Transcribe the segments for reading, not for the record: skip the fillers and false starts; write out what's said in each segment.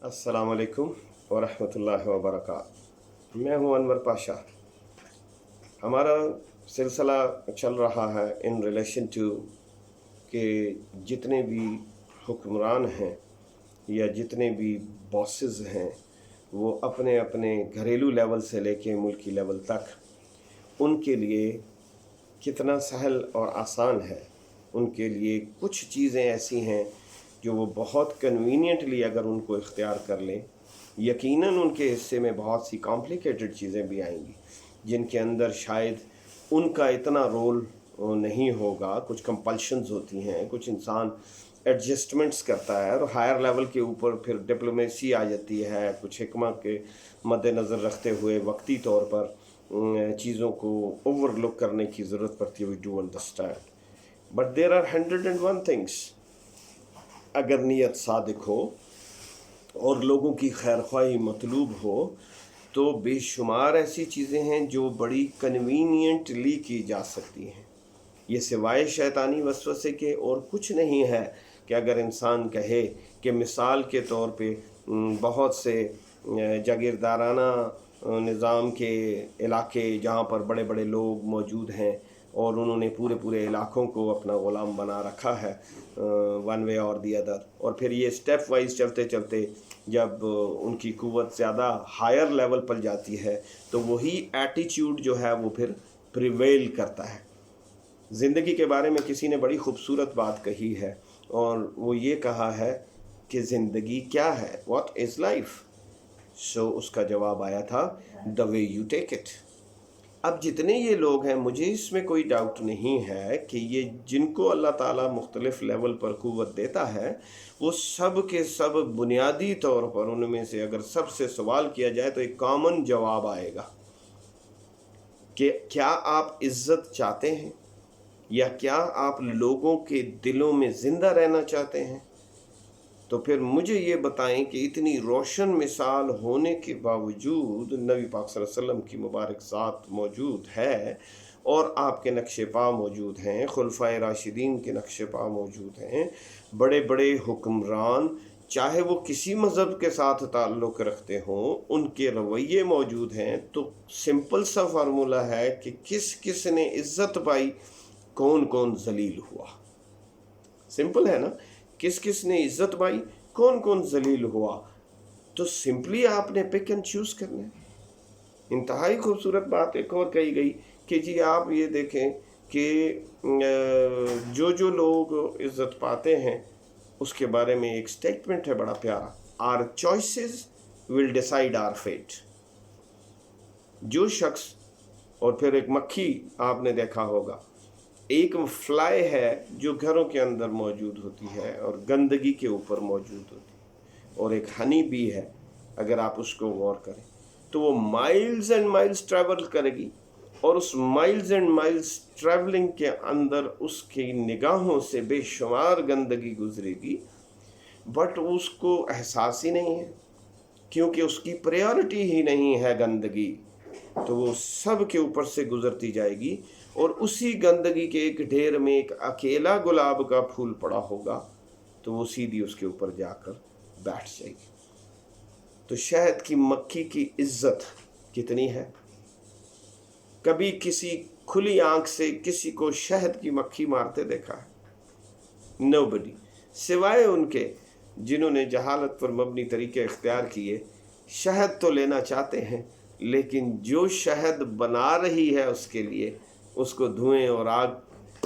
अस्सलाम वालेकुम वरहमतुल्लाहि वबरकातुहू। मैं हूं अनवर पाशा। हमारा सिलसिला चल रहा है इन रिलेशन टू कि जितने भी हुक्मरान हैं या जितने भी बॉसेस हैं वो अपने अपने घरेलू लेवल से लेके मुल्की लेवल तक उनके लिए कितना सहल और आसान है। उनके लिए कुछ चीज़ें ऐसी हैं जो वो बहुत कन्वीनियंटली अगर उनको इख्तियार कर लें, यकीनन उनके हिस्से में बहुत सी कॉम्प्लिकेटेड चीज़ें भी आएंगी जिनके अंदर शायद उनका इतना रोल नहीं होगा। कुछ कंपल्शंस होती हैं, कुछ इंसान एडजस्टमेंट्स करता है और हायर लेवल के ऊपर फिर डिप्लोमेसी आ जाती है। कुछ हिकमा के मद्देनज़र रखते हुए वक्ती तौर पर चीज़ों को ओवरलुक करने की ज़रूरत पड़ती है। We do understand, but there are 101 things. अगर नीयत सादिक हो और लोगों की खैर ख्वाही मतलूब हो तो बेशुमार ऐसी चीज़ें हैं जो बड़ी कन्वीनियंटली की जा सकती हैं। ये सिवाय शैतानी वसवसे के और कुछ नहीं है कि अगर इंसान कहे कि मिसाल के तौर पे बहुत से जागीरदाराना निज़ाम के इलाके जहाँ पर बड़े बड़े लोग मौजूद हैं और उन्होंने पूरे पूरे इलाकों को अपना ग़ुलाम बना रखा है वन वे और दी अदर, और फिर ये स्टेप वाइज चलते चलते जब उनकी क़ुव्वत ज़्यादा हायर लेवल पर जाती है तो वही एटीट्यूड जो है वो फिर प्रिवेल करता है। ज़िंदगी के बारे में किसी ने बड़ी खूबसूरत बात कही है और वो ये कहा है कि ज़िंदगी क्या है, व्हाट इज़ लाइफ। सो उसका जवाब आया था the way you take it. अब जितने ये लोग हैं, मुझे इसमें कोई डाउट नहीं है कि ये जिनको अल्लाह ताला मुख्तलिफ़ लेवल पर क़ुव्वत देता है वो सब के सब बुनियादी तौर पर उनमें से अगर सबसे सवाल किया जाए तो एक कॉमन जवाब आएगा कि क्या आप इज़्ज़त चाहते हैं या क्या आप लोगों के दिलों में ज़िंदा रहना चाहते हैं। तो फिर मुझे ये बताएं कि इतनी रोशन मिसाल होने के बावजूद नबी पाक सल्लल्लाहु अलैहि वसल्लम की मुबारक ज़ात मौजूद है और आपके नक्शे पा मौजूद हैं, खुलफाए राशिदीन के नक्शे पा मौजूद हैं, बड़े बड़े हुक्मरान चाहे वो किसी मज़हब के साथ ताल्लुक़ रखते हों उनके रवैये मौजूद हैं। तो सिंपल सा फार्मूला है कि किस किस ने इज़्ज़त पाई, कौन कौन जलील हुआ। सिंपल है ना, किस किस ने इज़्ज़त पाई, कौन कौन जलील हुआ। तो सिंपली आपने पिक एंड चूज़ करना है। इंतहाई खूबसूरत बात एक और कही गई कि जी आप ये देखें कि जो जो लोग इज़्ज़त पाते हैं उसके बारे में एक स्टेटमेंट है बड़ा प्यारा, our choices will decide our fate. जो शख्स, और फिर एक मक्खी आपने देखा होगा, एक फ्लाई है जो घरों के अंदर मौजूद होती है और गंदगी के ऊपर मौजूद होती है, और एक हनी बी है अगर आप उसको गौर करें तो वो माइल्स एंड माइल्स ट्रैवल करेगी और उस माइल्स एंड माइल्स ट्रैवलिंग के अंदर उसकी निगाहों से बेशुमार गंदगी गुजरेगी, बट उसको एहसास ही नहीं है क्योंकि उसकी प्रायोरिटी ही नहीं है गंदगी। तो वो सब के ऊपर से गुजरती जाएगी और उसी गंदगी के एक ढेर में एक अकेला गुलाब का फूल पड़ा होगा तो वो सीधी उसके ऊपर जाकर बैठ जाएगी। तो शहद की मक्खी की इज्जत कितनी है। कभी किसी खुली आंख से किसी को शहद की मक्खी मारते देखा है? नोबडी, सिवाय उनके जिन्होंने जहालत पर मबनी तरीके इख्तियार किए। शहद तो लेना चाहते हैं लेकिन जो शहद बना रही है उसके लिए उसको धुएं और आग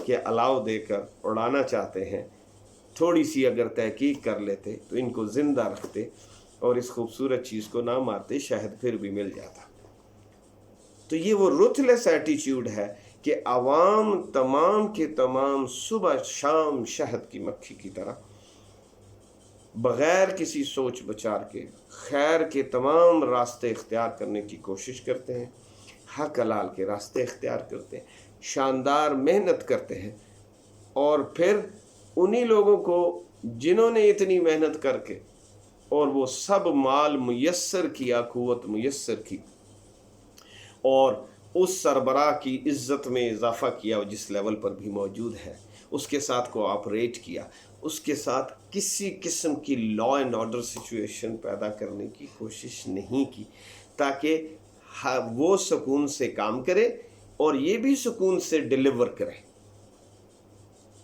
के अलाव देकर उड़ाना चाहते हैं। थोड़ी सी अगर तहकीक कर लेते तो इनको ज़िंदा रखते और इस खूबसूरत चीज़ को ना मारते, शहद फिर भी मिल जाता। तो ये वो रुथलेस एटीट्यूड है कि आवाम तमाम के तमाम सुबह शाम शहद की मक्खी की तरह बग़ैर किसी सोच विचार के खैर के तमाम रास्ते इख्तियार करने की कोशिश करते हैं, हक हलाल के रास्ते इख्तियार करते हैं, शानदार मेहनत करते हैं, और फिर उन्हीं लोगों को जिन्होंने इतनी मेहनत करके और वो सब माल मुयस्सर किया, क़ुव्वत मुयस्सर की और उस सरबराह की इज़्ज़त में इजाफ़ा किया जिस लेवल पर भी मौजूद है, उसके साथ कोऑपरेट किया, اس کے ساتھ کسی قسم کی لا اینڈ آرڈر سچویشن پیدا کرنے کی کوشش نہیں کی، تاکہ وہ سکون سے کام کرے اور یہ بھی سکون سے ڈیلیور کرے۔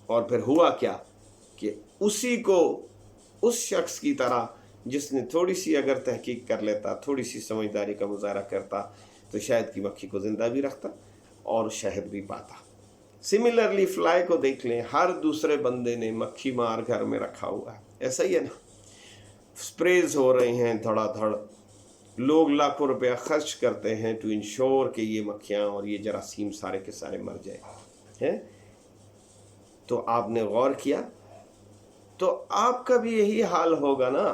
اور پھر ہوا کیا کہ اسی کو اس شخص کی طرح جس نے تھوڑی سی اگر تحقیق کر لیتا، تھوڑی سی سمجھداری کا مظاہرہ کرتا، تو شہد کی مکھی کو زندہ بھی رکھتا اور شہد بھی پاتا۔ سملرلی فلائی کو دیکھ لیں، ہر دوسرے بندے نے مکھی مار گھر میں رکھا ہوا ہے، ایسا ہی ہے نا، سپریز ہو رہے ہیں دھڑا دھڑ، لوگ لاکھوں روپیہ خرچ کرتے ہیں ٹو انشور کہ یہ مکھیاں اور یہ جراثیم سارے کے سارے مر جائیں۔ تو آپ نے غور کیا تو آپ کا بھی یہی حال ہوگا نا،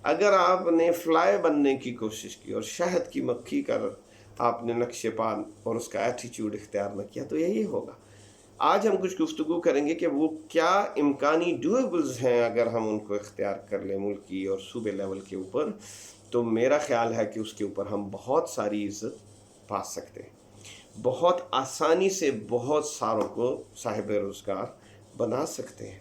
اگر آپ نے فلائی بننے کی کوشش کی اور شہد کی مکھی کا آپ نے نقش پا اور اس کا ایٹیچیوڈ اختیار نہ کیا، تو یہی ہوگا۔ آج ہم کچھ گفتگو کریں گے کہ وہ کیا امکانی ڈویبلز ہیں اگر ہم ان کو اختیار کر لیں ملکی اور صوبے لیول کے اوپر، تو میرا خیال ہے کہ اس کے اوپر ہم بہت ساری عزت پا سکتے ہیں، بہت آسانی سے بہت ساروں کو صاحب روزگار بنا سکتے ہیں۔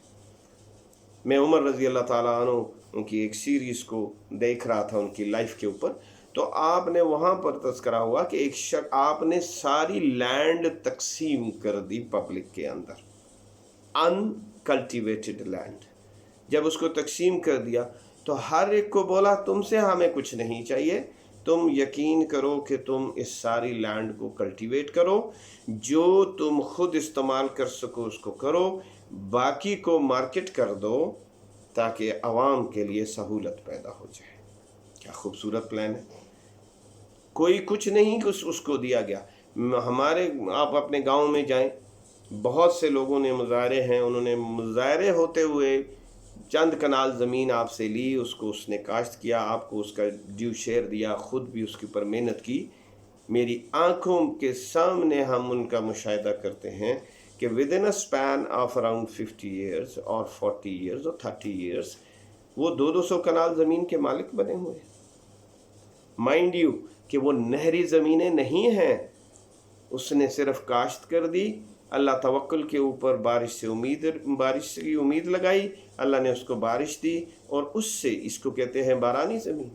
میں عمر رضی اللہ تعالیٰ عنہ ان کی ایک سیریز کو دیکھ رہا تھا ان کی لائف کے اوپر، تو آپ نے وہاں پر تذکرہ ہوا کہ ایک شخص آپ نے ساری لینڈ تقسیم کر دی پبلک کے اندر، ان کلٹیویٹڈ لینڈ۔ جب اس کو تقسیم کر دیا تو ہر ایک کو بولا تم سے ہمیں کچھ نہیں چاہیے، تم یقین کرو کہ تم اس ساری لینڈ کو کلٹیویٹ کرو، جو تم خود استعمال کر سکو اس کو کرو، باقی کو مارکیٹ کر دو تاکہ عوام کے لیے سہولت پیدا ہو جائے۔ کیا خوبصورت پلان ہے، کوئی کچھ نہیں اس کو دیا گیا۔ ہمارے آپ اپنے گاؤں میں جائیں، بہت سے لوگوں نے مظاہرے ہیں، انہوں نے مظاہرے ہوتے ہوئے چند کنال زمین آپ سے لی، اس کو اس نے کاشت کیا، آپ کو اس کا ڈیو شیئر دیا، خود بھی اس کے اوپر محنت کی۔ میری آنکھوں کے سامنے ہم ان کا مشاہدہ کرتے ہیں کہ with in a span of around 50 years اور 40 ایئرز اور 30 ایئرز وہ 200 کنال زمین کے مالک بنے ہوئے ہیں۔ مائنڈ یو کہ وہ نہری زمینیں نہیں ہیں، اس نے صرف کاشت کر دی، اللہ توکل کے اوپر بارش کی امید لگائی، اللہ نے اس کو بارش دی اور اس سے اس کو کہتے ہیں بارانی زمین۔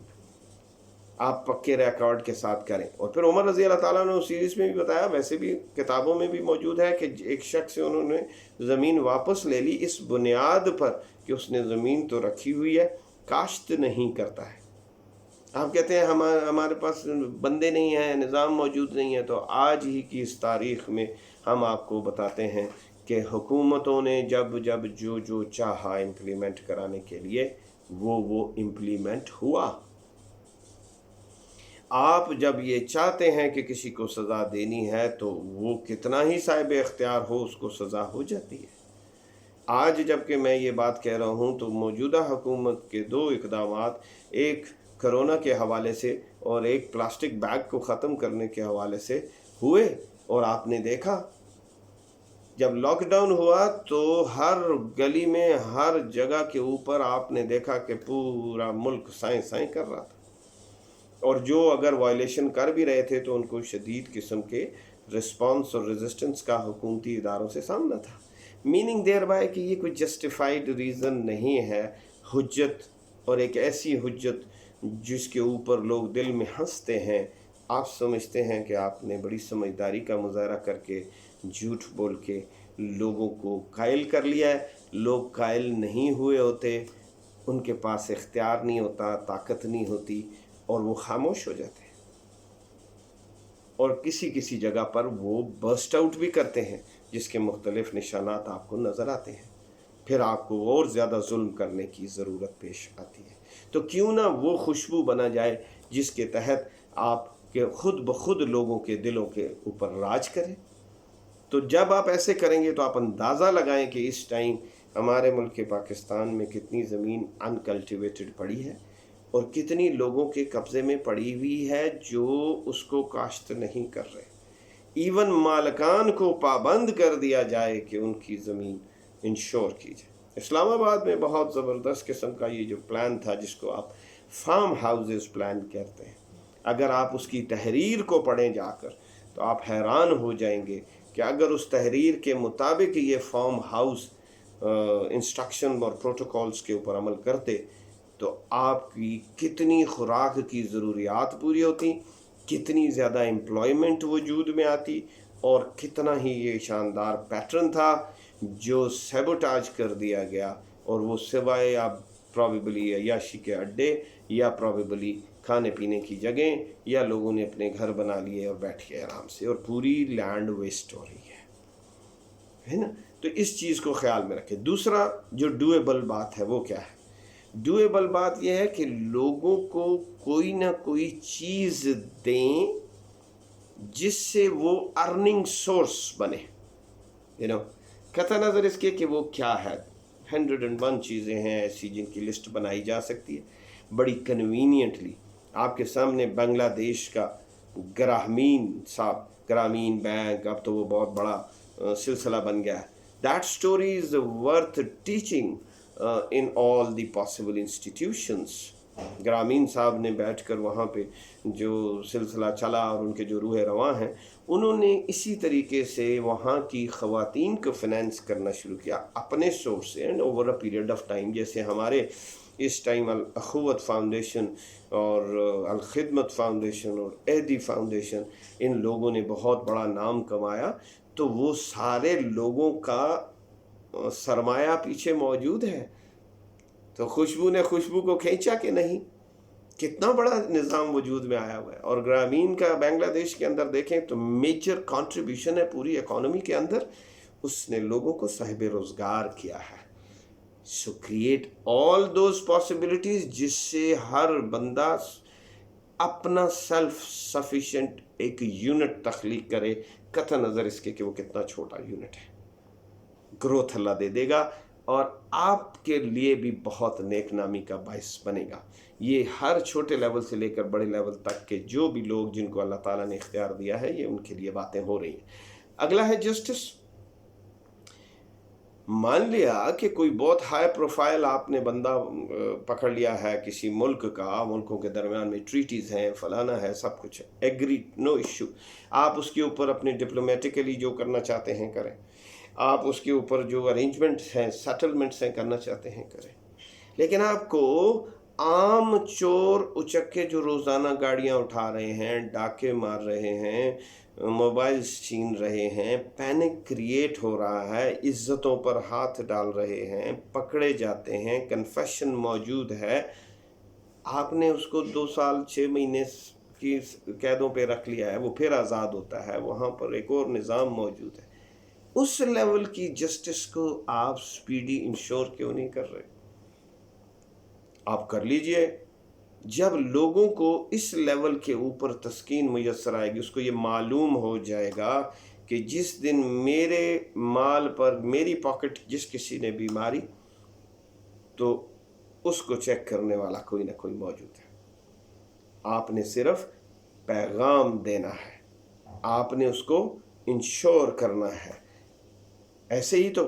آپ پکے ریکارڈ کے ساتھ کریں۔ اور پھر عمر رضی اللہ تعالیٰ نے اس سیریز میں بھی بتایا، ویسے بھی کتابوں میں بھی موجود ہے کہ ایک شخص سے انہوں نے زمین واپس لے لی اس بنیاد پر کہ اس نے زمین تو رکھی ہوئی ہے، کاشت نہیں کرتا ہے۔ آپ کہتے ہیں ہمارے پاس بندے نہیں ہیں، نظام موجود نہیں ہے، تو آج ہی کی اس تاریخ میں ہم آپ کو بتاتے ہیں کہ حکومتوں نے جب جو چاہا امپلیمنٹ کرانے کے لیے وہ امپلیمنٹ ہوا۔ آپ جب یہ چاہتے ہیں کہ کسی کو سزا دینی ہے تو وہ کتنا ہی صاحب اختیار ہو اس کو سزا ہو جاتی ہے۔ آج جب کہ میں یہ بات کہہ رہا ہوں تو موجودہ حکومت کے 2 اقدامات، ایک کرونا کے حوالے سے اور ایک پلاسٹک بیگ کو ختم کرنے کے حوالے سے ہوئے، اور آپ نے دیکھا جب لاک ڈاؤن ہوا تو ہر گلی میں ہر جگہ کے اوپر آپ نے دیکھا کہ پورا ملک سائیں کر رہا تھا، اور جو اگر وائلیشن کر بھی رہے تھے تو ان کو شدید قسم کے رسپانس اور ریزسٹنس کا حکومتی اداروں سے سامنا تھا۔ میننگ دیر بائی کہ یہ کوئی جسٹیفائڈ ریزن نہیں ہے، حجت، اور ایک ایسی حجت جس کے اوپر لوگ دل میں ہنستے ہیں۔ آپ سمجھتے ہیں کہ آپ نے بڑی سمجھداری کا مظاہرہ کر کے جھوٹ بول کے لوگوں کو قائل کر لیا ہے۔ لوگ قائل نہیں ہوئے ہوتے، ان کے پاس اختیار نہیں ہوتا، طاقت نہیں ہوتی، اور وہ خاموش ہو جاتے ہیں، اور کسی جگہ پر وہ برسٹ آؤٹ بھی کرتے ہیں جس کے مختلف نشانات آپ کو نظر آتے ہیں۔ پھر آپ کو اور زیادہ ظلم کرنے کی ضرورت پیش آتی ہے۔ تو کیوں نہ وہ خوشبو بنا جائے جس کے تحت آپ کے خود بخود لوگوں کے دلوں کے اوپر راج کریں۔ تو جب آپ ایسے کریں گے تو آپ اندازہ لگائیں کہ اس ٹائم ہمارے ملک پاکستان میں کتنی زمین انکلٹیویٹڈ پڑی ہے اور کتنی لوگوں کے قبضے میں پڑی ہوئی ہے جو اس کو کاشت نہیں کر رہے۔ ایون مالکان کو پابند کر دیا جائے کہ ان کی زمین انشور کی جائے۔ اسلام آباد میں بہت زبردست قسم کا یہ جو پلان تھا جس کو آپ فارم ہاؤسز پلان کہتے ہیں، اگر آپ اس کی تحریر کو پڑھیں جا کر تو آپ حیران ہو جائیں گے کہ اگر اس تحریر کے مطابق یہ فارم ہاؤس इंस्ट्रक्शन और प्रोटोकॉल्स के ऊपर अमल करते तो आपकी कितनी खुराक की ज़रूरियात पूरी होती, कितनी ज़्यादा एम्प्लॉयमेंट वजूद में आती, और कितना ही ये शानदार पैटर्न था जो सैबोटाज कर दिया गया, और वो सिवाय आप प्रॉबेबली अय्याशी के अड्डे या प्रॉबेबली खाने पीने की जगह या लोगों ने अपने घर बना लिए और बैठ गए आराम से, और पूरी लैंड वेस्ट हो रही है ना। तो इस चीज़ को ख्याल में रखें। दूसरा जो डूएबल बात है वो क्या है? डूएबल बात यह है कि लोगों को कोई ना कोई चीज़ दें जिससे वो अर्निंग सोर्स बने, कतई नज़र इसके कि वो क्या है। 101 चीज़ें हैं ऐसी जिनकी लिस्ट बनाई जा सकती है बड़ी कन्वीनियंटली। आपके सामने बांग्लादेश का ग्रामीण बैंक, अब तो वो बहुत बड़ा सिलसिला बन गया है। That story is worth teaching in all the possible institutions. ग्रामीण साहब ने बैठकर वहाँ पे जो सिलसिला चला और उनके जो रूह रवां हैं, उन्होंने इसी तरीके से वहाँ की ख़वातीन को फाइनेंस करना शुरू किया अपने सोर्स से and over a period of time. जैसे हमारे इस टाइम अल अखुवत फाउंडेशन और अल खिदमत फाउंडेशन और एहदी फाउंडेशन, इन लोगों ने बहुत बड़ा नाम कमाया। तो वो सारे लोगों का सरमाया पीछे मौजूद है। तो खुशबू ने खुशबू को खींचा कि नहीं, कितना बड़ा निज़ाम वजूद में आया हुआ है। और ग्रामीण का बांग्लादेश के अंदर देखें तो मेजर कंट्रीब्यूशन है पूरी इकोनॉमी के अंदर, उसने लोगों को साहिब रोज़गार किया है। सो क्रिएट ऑल दोज पॉसिबिलिटीज़ जिससे हर बंदा अपना सेल्फ सफिशेंट एक यूनिट तख्लीक करे, कतई नज़र इसके कि वो कितना छोटा यूनिट है। ग्रोथ अल्लाह दे देगा और आपके लिए भी बहुत नेकनामी का बाइस बनेगा। ये हर छोटे लेवल से लेकर बड़े लेवल तक के जो भी लोग जिनको अल्लाह ताला ने इख्तियार दिया है, ये उनके लिए बातें हो रही हैं। अगला है जस्टिस। मान लिया कि कोई बहुत हाई प्रोफाइल आपने बंदा पकड़ लिया है किसी मुल्क का, मुल्कों के दरमियान में ट्रीटीज़ हैं, फलाना है, सब कुछ है, एग्री, नो इशू। आप उसके ऊपर अपने डिप्लोमेटिकली जो करना चाहते हैं करें, आप उसके ऊपर जो अरेंजमेंट्स हैं, सेटलमेंट्स हैं करना चाहते हैं करें। लेकिन आपको आम चोर उचक्के जो रोज़ाना गाड़ियां उठा रहे हैं, डाके मार रहे हैं, मोबाइल्स छीन रहे हैं, पैनिक क्रिएट हो रहा है, इज्जतों पर हाथ डाल रहे हैं, पकड़े जाते हैं, कन्फेशन मौजूद है, आपने उसको 2 साल 6 महीने की कैदों पे रख लिया है, वो फिर आज़ाद होता है, वहाँ पर एक और निज़ाम मौजूद है। उस लेवल की जस्टिस को आप स्पीडी इंश्योर क्यों नहीं कर रहे? आप कर लीजिए। जब लोगों को इस लेवल के ऊपर तस्कीन मुयस्सर आएगी, उसको ये मालूम हो जाएगा कि जिस दिन मेरे माल पर मेरी पॉकेट जिस किसी ने भी मारी तो उसको चेक करने वाला कोई ना कोई मौजूद है। आपने सिर्फ पैगाम देना है, आपने उसको इंश्योर करना है। ऐसे ही तो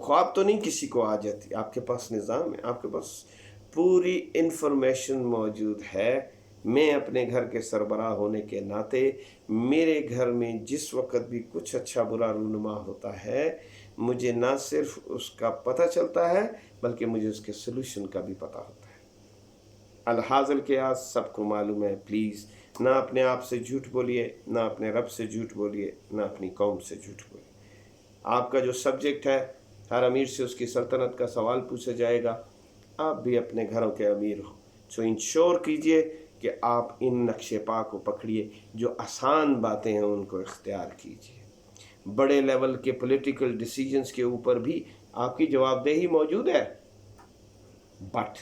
ख्वाब तो नहीं किसी को आ जाती, आपके पास निज़ाम है, आपके पास पूरी इंफॉर्मेशन मौजूद है। मैं अपने घर के सरबराह होने के नाते मेरे घर में जिस वक्त भी कुछ अच्छा बुरा रूनुमा होता है, मुझे ना सिर्फ उसका पता चलता है बल्कि मुझे उसके सलूशन का भी पता होता है। अलहाज़िल के आज सबको मालूम है। प्लीज़ ना अपने आप से झूठ बोलिए, ना अपने रब से झूठ बोलिए, ना अपनी कौम से झूठ बोलिए। आपका जो सब्जेक्ट है, हर अमीर से उसकी सल्तनत का सवाल पूछा जाएगा। आप भी अपने घरों के अमीर हो, सो इंश्योर कीजिए कि आप इन नक्शे पा को पकड़िए, जो आसान बातें हैं उनको इख्तियार कीजिए। बड़े लेवल के पॉलिटिकल डिसीजंस के ऊपर भी आपकी जवाबदेही मौजूद है। बट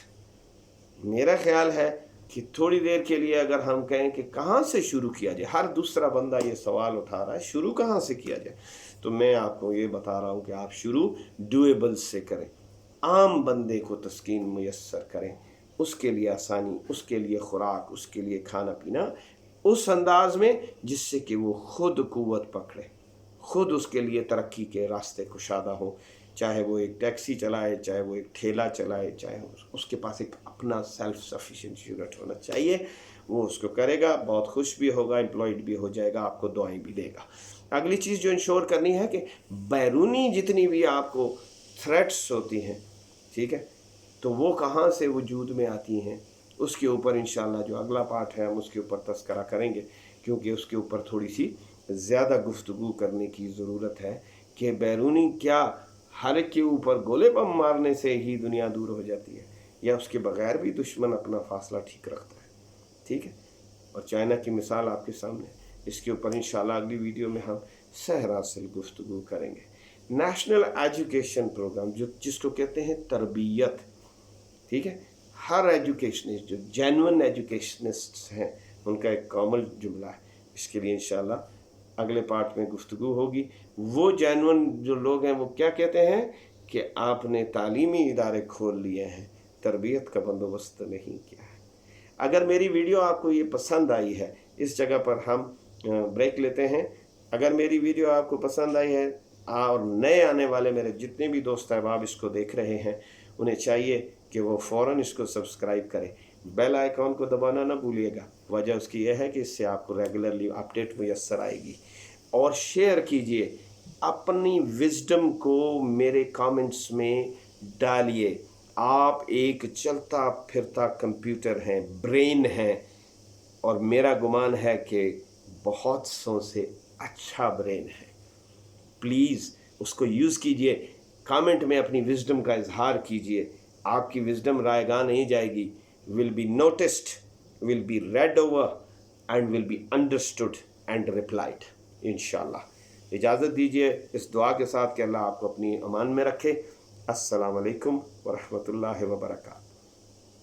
मेरा ख्याल है कि थोड़ी देर के लिए अगर हम कहें कि कहाँ से शुरू किया जाए, हर दूसरा बंदा ये सवाल उठा रहा है शुरू कहाँ से किया जाए, तो मैं आपको ये बता रहा हूँ कि आप शुरू डूएबल से करें। आम बंदे को तस्कीन मुयस्सर करें, उसके लिए आसानी, उसके लिए खुराक, उसके लिए खाना पीना उस अंदाज में जिससे कि वो खुद कुव्वत पकड़े, खुद उसके लिए तरक्की के रास्ते कुशादा हो। चाहे वो एक टैक्सी चलाए, चाहे वो एक ठेला चलाए, चाहे उसके पास एक अपना सेल्फ सफिशिएंट यूनिट होना चाहिए। वो उसको करेगा, बहुत खुश भी होगा, एम्प्लॉयड भी हो जाएगा, आपको दुआएं भी देगा। अगली चीज़ जो इंश्योर करनी है कि बैरूनी जितनी भी आपको थ्रेट्स होती हैं, ठीक है, तो वो कहाँ से वजूद में आती हैं, उसके ऊपर इंशाल्लाह जो अगला पार्ट है हम उसके ऊपर तज़किरा करेंगे, क्योंकि उसके ऊपर थोड़ी सी ज़्यादा गुफ्तगू करने की ज़रूरत है कि बैरूनी क्या हर एक के ऊपर गोले बम मारने से ही दुनिया दूर हो जाती है, या उसके बगैर भी दुश्मन अपना फासला ठीक रखता है, ठीक है। और चाइना की मिसाल आपके सामने, इसके ऊपर इंशाल्लाह अगली वीडियो में हम सहरासिल गुफ्तगू करेंगे। नेशनल एजुकेशन प्रोग्राम जिसको कहते हैं तरबियत, ठीक है, हर एजुकेशनिस्ट जो जेन्युइन एजुकेशनिस्ट हैं उनका एक कॉमन जुमला है, इसके लिए इंशाल्लाह अगले पार्ट में गुफ्तगू होगी। वो जेन्युइन जो लोग हैं वो क्या कहते हैं कि आपने तालीमी इदारे खोल लिए हैं, तरबियत का बंदोबस्त नहीं किया है। अगर मेरी वीडियो आपको ये पसंद आई है, इस जगह पर हम ब्रेक लेते हैं। अगर मेरी वीडियो आपको पसंद आई है और नए आने वाले मेरे जितने भी दोस्त अहबाब इसको देख रहे हैं, उन्हें चाहिए कि वो फ़ौरन इसको सब्सक्राइब करें, बेल आइकॉन को दबाना ना भूलिएगा। वजह उसकी यह है कि इससे आपको रेगुलरली अपडेट मुयस्सर आएगी। और शेयर कीजिए, अपनी विजडम को मेरे कमेंट्स में डालिए। आप एक चलता फिरता कंप्यूटर हैं, ब्रेन हैं, और मेरा गुमान है कि बहुत सौ से अच्छा ब्रेन है। प्लीज़ उसको यूज़ कीजिए, कमेंट में अपनी विजडम का इजहार कीजिए। आपकी विजडम रायगा नहीं जाएगी, will be noticed, will be red over and will be understood and replied इंशाल्लाह। इजाज़त दीजिए इस दुआ के साथ कि अल्लाह आपको अपनी अमान में रखे। अस्सलाम वालेकुम व रहमतुल्लाहि व बरकातहू।